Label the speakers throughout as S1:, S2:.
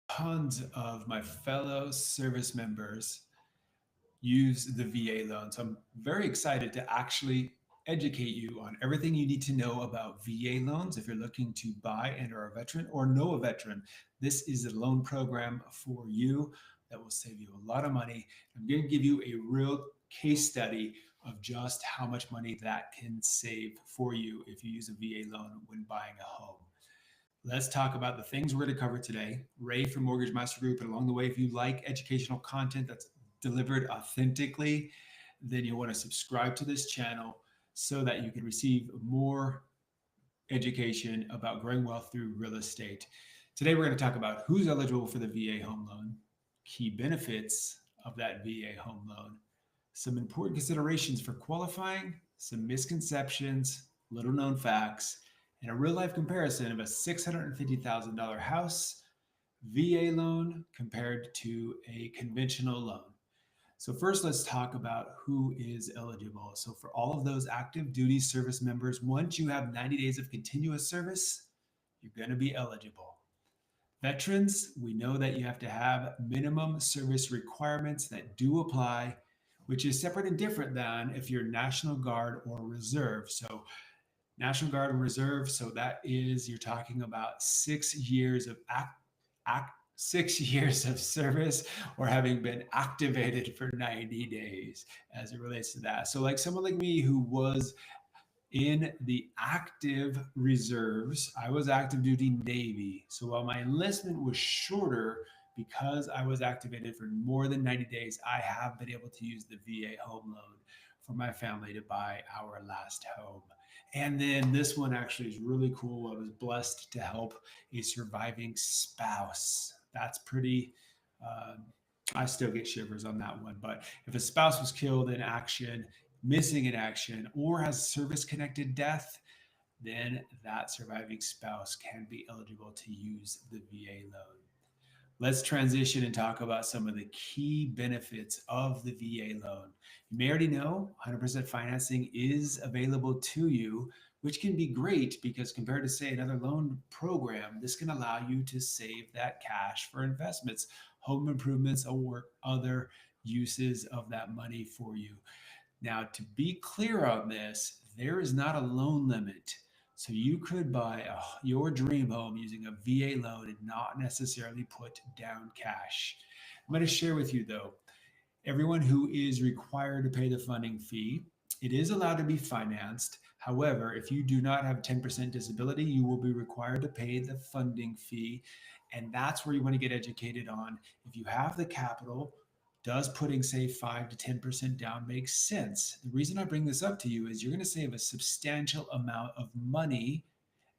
S1: Tons of my fellow service members use the VA loan. So I'm very excited to actually educate you on everything you need to know about VA loans if you're looking to buy and are a veteran or know a veteran. This is a loan program for you that will save you a lot of money. I'm going to give you a real case study of just how much money that can save for you if you use a VA loan when buying a home. Let's talk about the things we're going to cover today. Ray from Mortgage Master Group. And along the way, if you like educational content that's delivered authentically, then you'll want to subscribe to this channel so that you can receive more education about growing wealth through real estate. Today, we're going to talk about who's eligible for the VA home loan, key benefits of that VA home loan, some important considerations for qualifying, some misconceptions, little known facts, and a real life comparison of a $650,000 house VA loan compared to a conventional loan. So first, let's talk about who is eligible. So for all of those active duty service members, once you have 90 days of continuous service, you're going to be eligible. Veterans, we know that you have to have minimum service requirements that do apply, which is separate and different than if you're National Guard or Reserve. So National Guard and Reserve, so that is, you're talking about 6 years of 6 years of service or having been activated for 90 days as it relates to that. So like someone like me who was in the active reserves, I was active duty Navy. So while my enlistment was shorter because I was activated for more than 90 days, I have been able to use the VA home loan for my family to buy our last home. And then this one actually is really cool. I was blessed to help a surviving spouse. That's pretty, uh, I still get shivers on that one. But if a spouse was killed in action, missing in action, or has service connected death, then that surviving spouse can be eligible to use the VA loan. Let's transition and talk about some of the key benefits of the VA loan. You may already know 100% financing is available to you, which can be great because compared to, say, another loan program, this can allow you to save that cash for investments, home improvements, or other uses of that money for you. Now, to be clear on this, there is not a loan limit. So you could buy your dream home using a VA loan and not necessarily put down cash. I'm going to share with you, though, everyone who is required to pay the funding fee, it is allowed to be financed. However, if you do not have 10% disability, you will be required to pay the funding fee. And that's where you want to get educated on. If you have the capital, does putting, say, 5 to 10% down make sense? The reason I bring this up to you is you're going to save a substantial amount of money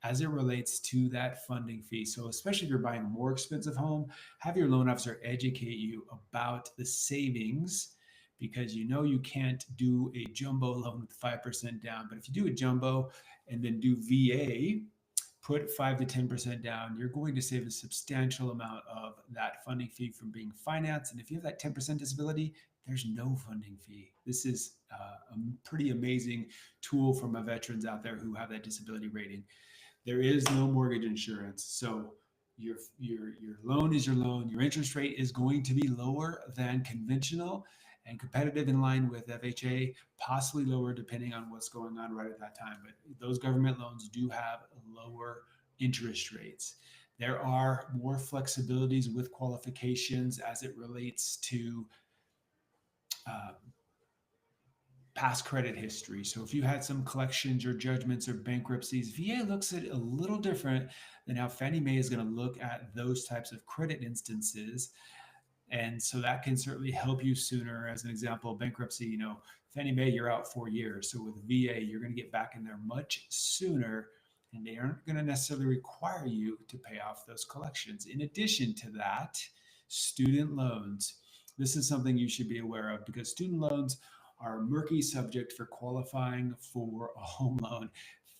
S1: as it relates to that funding fee. So especially if you're buying a more expensive home, have your loan officer educate you about the savings because you know you can't do a jumbo loan with 5% down. But if you do a jumbo and then do VA, put 5 to 10% down, you're going to save a substantial amount of that funding fee from being financed. And if you have that 10% disability, there's no funding fee. This is a pretty amazing tool for my veterans out there who have that disability rating. There is no mortgage insurance. So your loan is your loan. Your interest rate is going to be lower than conventional and competitive in line with FHA, possibly lower depending on what's going on right at that time. But those government loans do have lower interest rates. There are more flexibilities with qualifications as it relates to uh, past credit history. So if you had some collections or judgments or bankruptcies, VA looks at it a little different than how Fannie Mae is going to look at those types of credit instances. And so that can certainly help you sooner. As an example, bankruptcy, Fannie Mae, you're out 4 years. So with VA, you're going to get back in there much sooner, and they aren't going to necessarily require you to pay off those collections. In addition to that, student loans. This is something you should be aware of because student loans are a murky subject for qualifying for a home loan.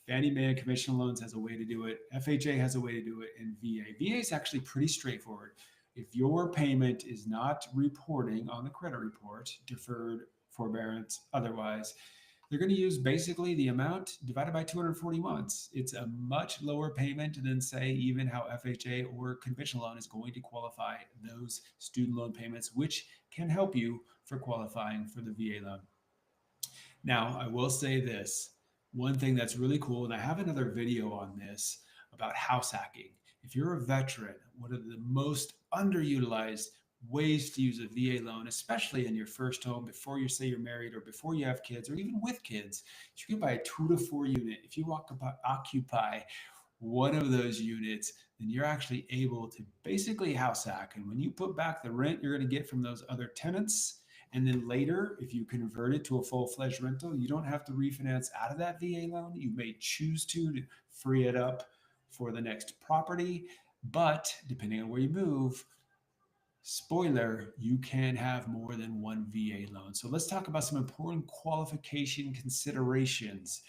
S1: Fannie Mae and conventional loans has a way to do it. FHA has a way to do it, and VA. VA is actually pretty straightforward. If your payment is not reporting on the credit report, deferred, forbearance, otherwise, they're going to use basically the amount divided by 240 months. It's a much lower payment than, say, even how FHA or conventional loan is going to qualify those student loan payments, which can help you for qualifying for the VA loan. Now, I will say this one thing that's really cool, and I have another video on this about house hacking. If you're a veteran, one of the most underutilized ways to use a VA loan, especially in your first home, before you say you're married or before you have kids, or even with kids, you can buy a 2 to 4 unit. If you occupy one of those units, then you're actually able to basically house hack. And when you put back the rent you're going to get from those other tenants, and then later, if you convert it to a full fledged rental, you don't have to refinance out of that VA loan. You may choose to free it up for the next property. But depending on where you move, spoiler, you can have more than one VA loan. So let's talk about some important qualification considerations.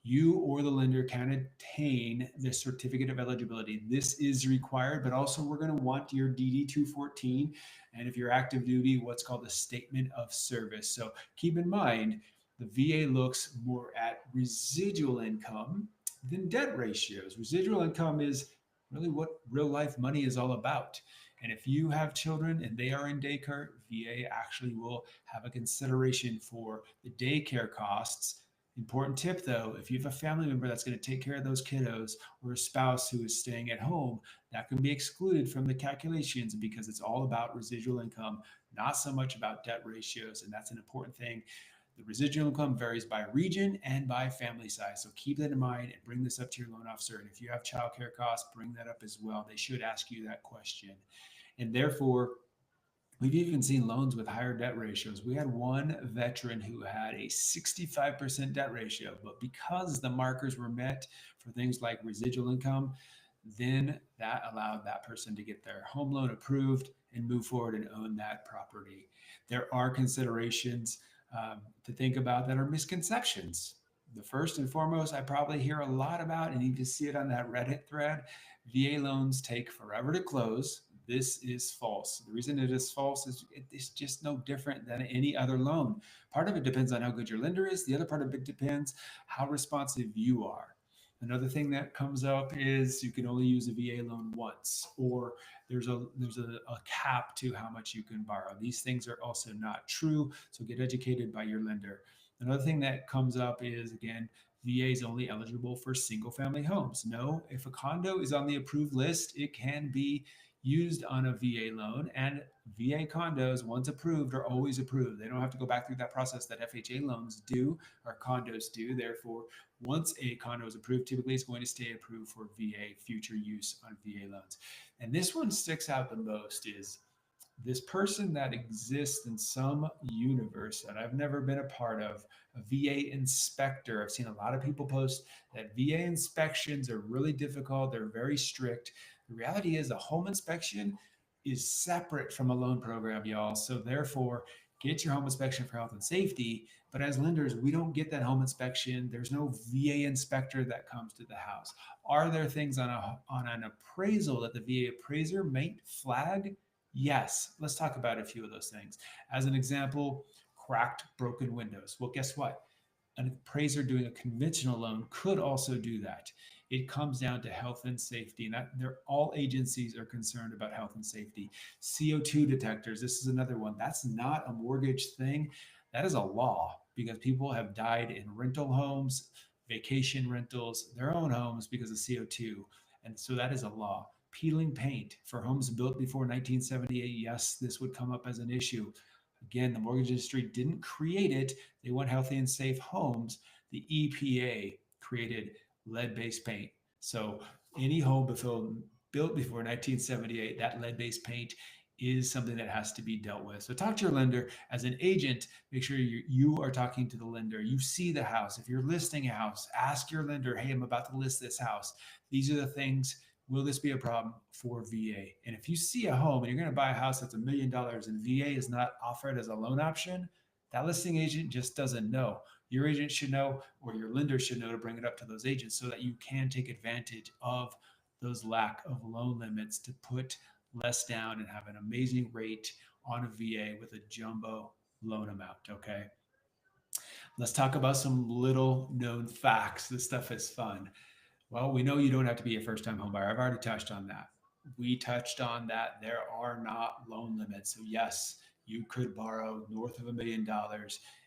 S1: You or the lender can obtain the certificate of eligibility. This is required, but also we're going to want your DD 214, and if you're active duty, what's called a statement of service. So keep in mind, the VA looks more at residual income than debt ratios. Residual income is really what real life money is all about. And if you have children and they are in daycare, VA actually will have a consideration for the daycare costs. Important tip though, if you have a family member that's going to take care of those kiddos, or a spouse who is staying at home, that can be excluded from the calculations because it's all about residual income, not so much about debt ratios. And that's an important thing. The residual income varies by region and by family size. So keep that in mind and bring this up to your loan officer. And if you have childcare costs, bring that up as well. They should ask you that question. And therefore, we've even seen loans with higher debt ratios. We had one veteran who had a 65% debt ratio, but because the markers were met for things like residual income, then that allowed that person to get their home loan approved and move forward and own that property. There are considerations to think about that are misconceptions. The first and foremost, I probably hear a lot about, and you just see it on that Reddit thread, VA loans take forever to close. This is false. The reason it is false is it's just no different than any other loan. Part of it depends on how good your lender is. The other part of it depends how responsive you are. Another thing that comes up is you can only use a VA loan once, or there's a cap to how much you can borrow. These things are also not true, so get educated by your lender. Another thing that comes up is, again, VA is only eligible for single family homes. No, if a condo is on the approved list, it can be used on a VA loan, and VA condos, once approved, are always approved. They don't have to go back through that process that FHA loans do or condos do. Therefore, once a condo is approved, typically it's going to stay approved for VA future use on VA loans. And this one sticks out the most is this person that exists in some universe that I've never been a part of, a VA inspector. I've seen a lot of people post that VA inspections are really difficult, they're very strict. The reality is a home inspection is separate from a loan program, y'all. So therefore, get your home inspection for health and safety. But as lenders, we don't get that home inspection. There's no VA inspector that comes to the house. Are there things on an appraisal that the VA appraiser might flag? Yes. Let's talk about a few of those things. As an example, cracked, broken windows. Well, guess what? An appraiser doing a conventional loan could also do that. It comes down to health and safety, and all agencies are concerned about health and safety. CO2 detectors, this is another one. That's not a mortgage thing. That is a law because people have died in rental homes, vacation rentals, their own homes because of CO2. And so that is a law. Peeling paint for homes built before 1978. Yes, this would come up as an issue. Again, the mortgage industry didn't create it. They want healthy and safe homes. The EPA created lead-based paint. So any home built before 1978, that lead-based paint is something that has to be dealt with. So talk to your lender. As an agent, make sure you are talking to the lender. You see the house. If you're listing a house, ask your lender, hey, I'm about to list this house. These are the things. Will this be a problem for VA? And if you see a home and you're going to buy a house that's $1 million and VA is not offered as a loan option, that listing agent just doesn't know. Your agent should know, or your lender should know, to bring it up to those agents so that you can take advantage of those lack of loan limits to put less down and have an amazing rate on a VA with a jumbo loan amount. Okay. Let's talk about some little known facts. This stuff is fun. Well, we know you don't have to be a first time homebuyer. I've already touched on that. We touched on that. There are not loan limits. So, yes, you could borrow north of $1 million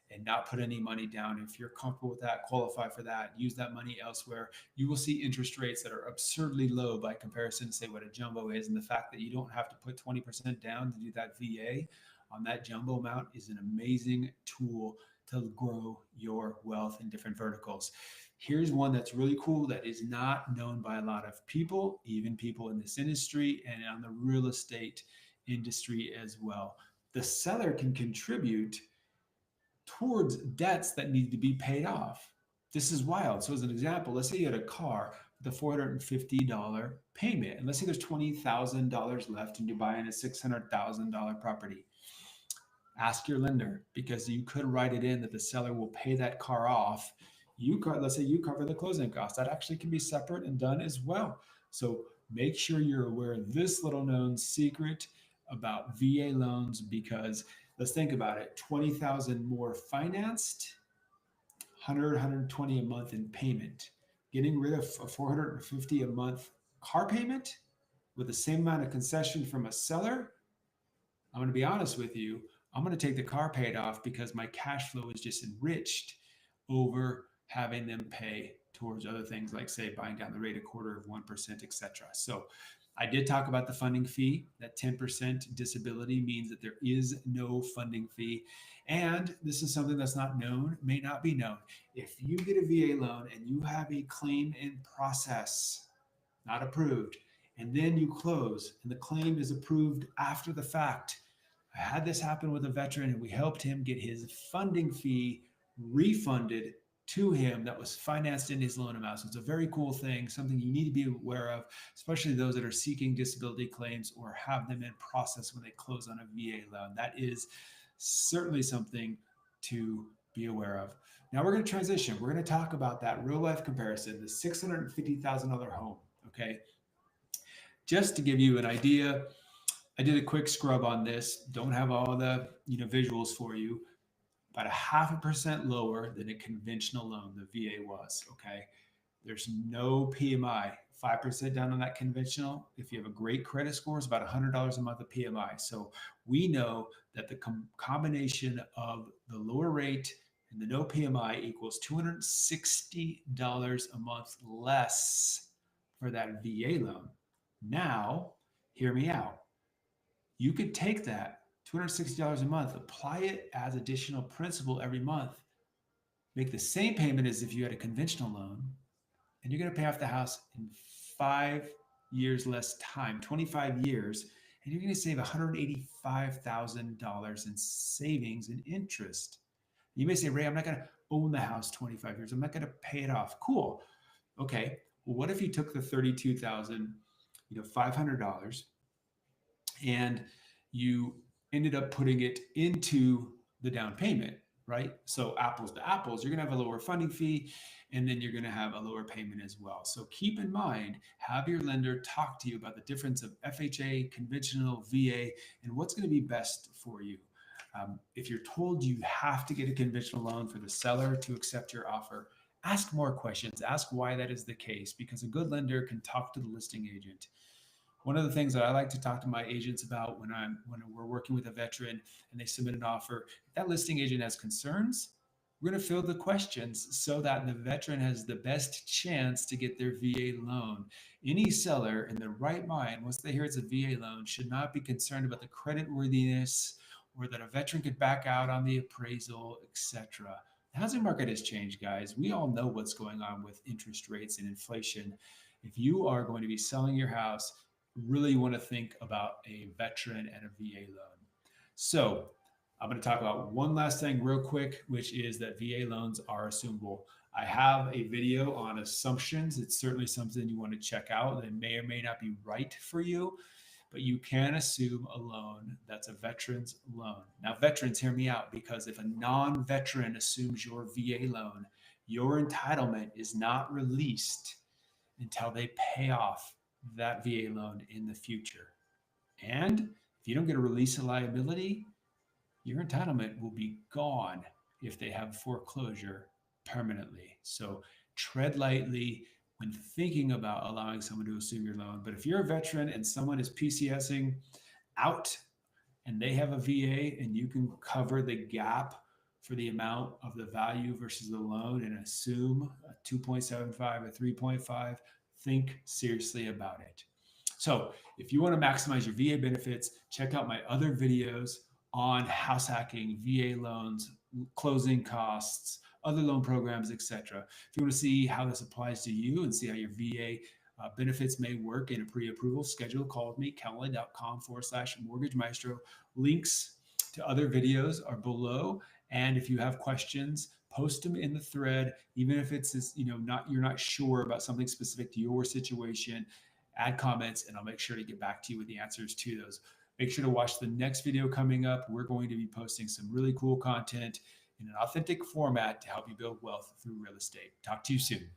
S1: and not put any money down. If you're comfortable with that, qualify for that, use that money elsewhere, you will see interest rates that are absurdly low by comparison to, say, what a jumbo is. And the fact that you don't have to put 20% down to do that VA on that jumbo amount is an amazing tool to grow your wealth in different verticals. Here's one that's really cool that is not known by a lot of people, even people in this industry and on the real estate industry as well. The seller can contribute towards debts that need to be paid off. This is wild. So, as an example, let's say you had a car with a $450 payment, and let's say there's $20,000 left and you're buying a $600,000 property. Ask your lender, because you could write it in that the seller will pay that car off. Let's say you cover the closing costs. That actually can be separate and done as well. So make sure you're aware of this little known secret about VA loans, because let's think about it: 20,000 more financed, 120 a month in payment. Getting rid of a 450 a month car payment with the same amount of concession from a seller, I'm going to be honest with you. I'm going to take the car paid off because my cash flow is just enriched over having them pay towards other things like, say, buying down the rate a quarter of 1%, etc. So I did talk about the funding fee. That 10% disability means that there is no funding fee. And this is something that's not known, may not be known. If you get a VA loan and you have a claim in process, not approved, and then you close and the claim is approved after the fact. I had this happen with a veteran, and we helped him get his funding fee refunded to him that was financed in his loan amount. So it's a very cool thing, something you need to be aware of, especially those that are seeking disability claims or have them in process when they close on a VA loan. That is certainly something to be aware of. Now we're going to transition. We're going to talk about that real life comparison, the $650,000 home. Okay. Just to give you an idea, I did a quick scrub on this. Don't have all the visuals for you. About a 0.5% lower than a conventional loan, the VA was. Okay, there's no PMI. 5% down on that conventional. If you have a great credit score, it's about $100 a month of PMI. So we know that the combination of the lower rate and the no PMI equals $260 a month less for that VA loan. Now, hear me out. You could take that $260 a month, apply it as additional principal every month, make the same payment as if you had a conventional loan, and you're going to pay off the house in 5 years less time, 25 years, and you're going to save $185,000 in savings and interest. You may say, Ray, I'm not going to own the house 25 years. I'm not going to pay it off. Cool. Okay. Well, what if you took the $32,500 and you ended up putting it into the down payment, right? So apples to apples, you're going to have a lower funding fee, and then you're going to have a lower payment as well. So keep in mind, have your lender talk to you about the difference of FHA, conventional, VA, and what's going to be best for you. If you're told you have to get a conventional loan for the seller to accept your offer, ask more questions. Ask why that is the case, because a good lender can talk to the listing agent. One of the things that I like to talk to my agents about when we're working with a veteran and they submit an offer, if that listing agent has concerns, we're going to fill the questions so that the veteran has the best chance to get their VA loan. Any seller in their right mind, once they hear it's a VA loan, should not be concerned about the credit worthiness or that a veteran could back out on the appraisal, etc. The housing market has changed, guys. We all know what's going on with interest rates and inflation. If you are going to be selling your house, really want to think about a veteran and a VA loan. So I'm going to talk about one last thing real quick, which is that VA loans are assumable. I have a video on assumptions. It's certainly something you want to check out that may or may not be right for you, but you can assume a loan that's a veteran's loan. Now, veterans, hear me out, because if a non-veteran assumes your VA loan, your entitlement is not released until they pay off that VA loan in the future. And if you don't get a release of liability, your entitlement will be gone if they have foreclosure permanently. So tread lightly when thinking about allowing someone to assume your loan. But if you're a veteran and someone is PCSing out and they have a VA and you can cover the gap for the amount of the value versus the loan and assume a 2.75, a 3.5, think seriously about it. So if you want to maximize your VA benefits, check out my other videos on house hacking, VA loans, closing costs, other loan programs, etc. If you want to see how this applies to you and see how your VA benefits may work in a pre-approval, schedule a call with me, calendly.com/mortgage maestro. Links to other videos are below. And if you have questions, post them in the thread, even if it's not you're not sure about something specific to your situation. Add comments, and I'll make sure to get back to you with the answers to those. Make sure to watch the next video coming up. We're going to be posting some really cool content in an authentic format to help you build wealth through real estate. Talk to you soon.